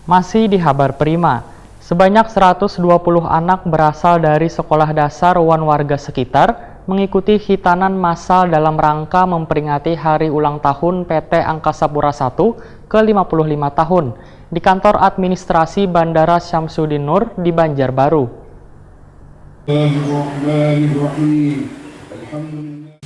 Masih di Habar Prima, sebanyak 120 anak berasal dari sekolah dasar Wan warga sekitar mengikuti hitanan massal dalam rangka memperingati hari ulang tahun PT Angkasa Pura I ke-55 tahun di kantor administrasi Bandara Syamsuddin Nur di Banjarbaru.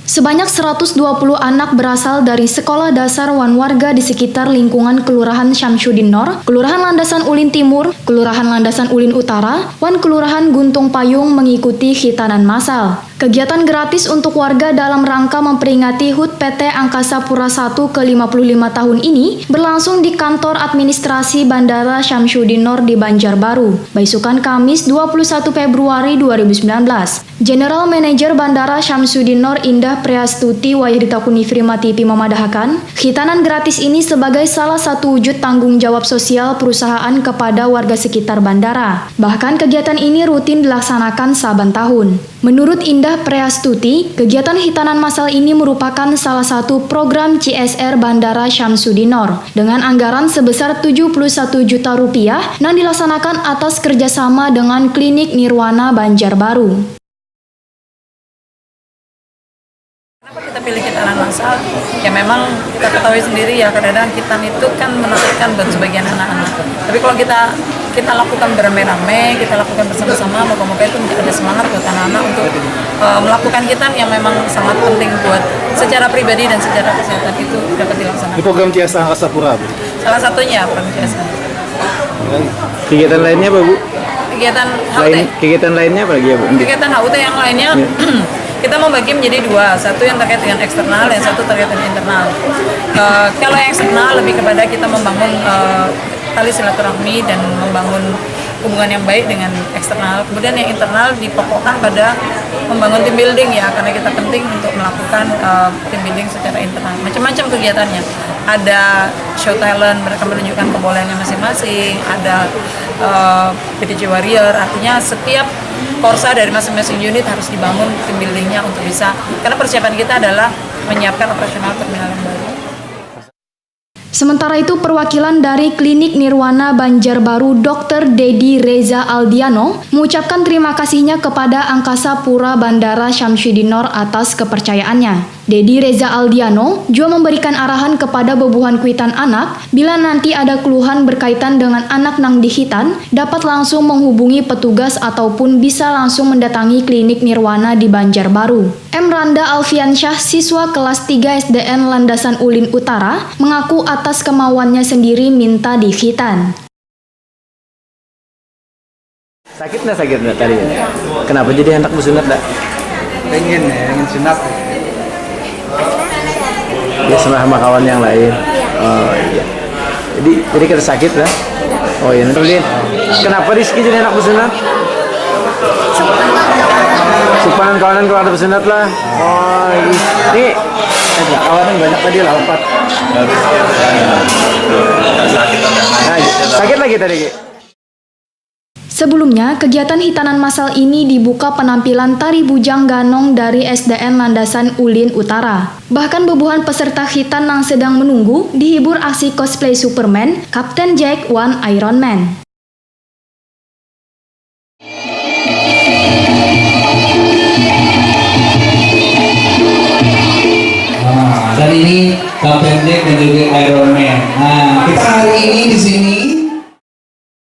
Sebanyak 120 anak berasal dari sekolah dasar Wan warga di sekitar lingkungan Kelurahan Syamsuddin Nur, Kelurahan Landasan Ulin Timur, Kelurahan Landasan Ulin Utara, Wan Kelurahan Guntung Payung mengikuti hitanan massal. Kegiatan gratis untuk warga dalam rangka memperingati HUT PT Angkasa Pura I ke-55 tahun ini berlangsung di kantor administrasi Bandara Syamsuddin Nur di Banjarbaru, Baisukan Kamis 21 Februari 2019. General Manager Bandara Syamsuddin Nur Indah Priastuti Wahyudita Kunifrima TV memadahkan, hitanan gratis ini sebagai salah satu wujud tanggung jawab sosial perusahaan kepada warga sekitar bandara. Bahkan kegiatan ini rutin dilaksanakan saban tahun. Menurut Indah Priastuti, kegiatan hitanan massal ini merupakan salah satu program CSR Bandara Syamsuddin Nur dengan anggaran sebesar 71 juta rupiah yang dilaksanakan atas kerjasama dengan Klinik Nirwana Banjarbaru. Kenapa kita pilih hitanan massal? Ya memang kita ketahui sendiri ya, kadang-kadang hitan itu kan menakutkan buat sebagian anak-anak. Tapi kalau kita lakukan beramai-ramai, kita lakukan bersama-sama, moga-moga itu menjadi ada semangat buat anak-anak untuk melakukan hitan yang memang sangat penting buat secara pribadi dan secara kesehatan itu dapat dilaksanakan. Ini program CSR Angkasa Pura, Bu? Salah satunya program CSR. Kegiatan lainnya apa, Bu? Kegiatan lainnya apa lagi ya, Bu? Kegiatan HUT yang lainnya kita membagi menjadi dua, satu yang terkait dengan eksternal dan satu terkait dengan internal. Kalau yang eksternal lebih kepada kita membangun tali silaturahmi dan membangun hubungan yang baik dengan eksternal. Kemudian yang internal dipokokkan pada membangun team building ya, karena kita penting untuk melakukan team building secara internal. Macam-macam kegiatannya. Ada show talent, mereka menunjukkan kebolehannya masing-masing. Ada PDJ Warrior, artinya setiap korsa dari masing-masing unit harus dibangun team buildingnya untuk bisa, karena persiapan kita adalah menyiapkan operasional terminal yang baru. Sementara itu, perwakilan dari Klinik Nirwana Banjarbaru Dr. Dedi Reza Aldiano mengucapkan terima kasihnya kepada Angkasa Pura Bandara Syamsuddin Nur atas kepercayaannya. Dedi Reza Aldiano juga memberikan arahan kepada bebuhan kuitan anak bila nanti ada keluhan berkaitan dengan anak nang dihitan dapat langsung menghubungi petugas ataupun bisa langsung mendatangi Klinik Nirwana di Banjarbaru. M. Randa Alfiansyah, siswa kelas 3 SDN Landasan Ulin Utara, mengaku atas kemauannya sendiri minta dihitan. Sakit nggak tadi? Kenapa jadi anak bersunat, dak? Pengen sunat. Ya sama kawan yang lain. Oh iya. Jadi kita sakit dah. Oh iya. Kenapa Rizky jadi anak bersunat? Supanan kawanan kalau ada bersunat lah. Oh ini kawanan banyak tadi lah 4. Nah, sakit lagi tadi. Sebelumnya, kegiatan hitanan massal ini dibuka penampilan tari bujang ganong dari SDN Landasan Ulin Utara. Bahkan bebuhan peserta hitan yang sedang menunggu dihibur aksi cosplay Superman, Captain Jack One Iron Man. Dan ini Captain Jack dan juga Iron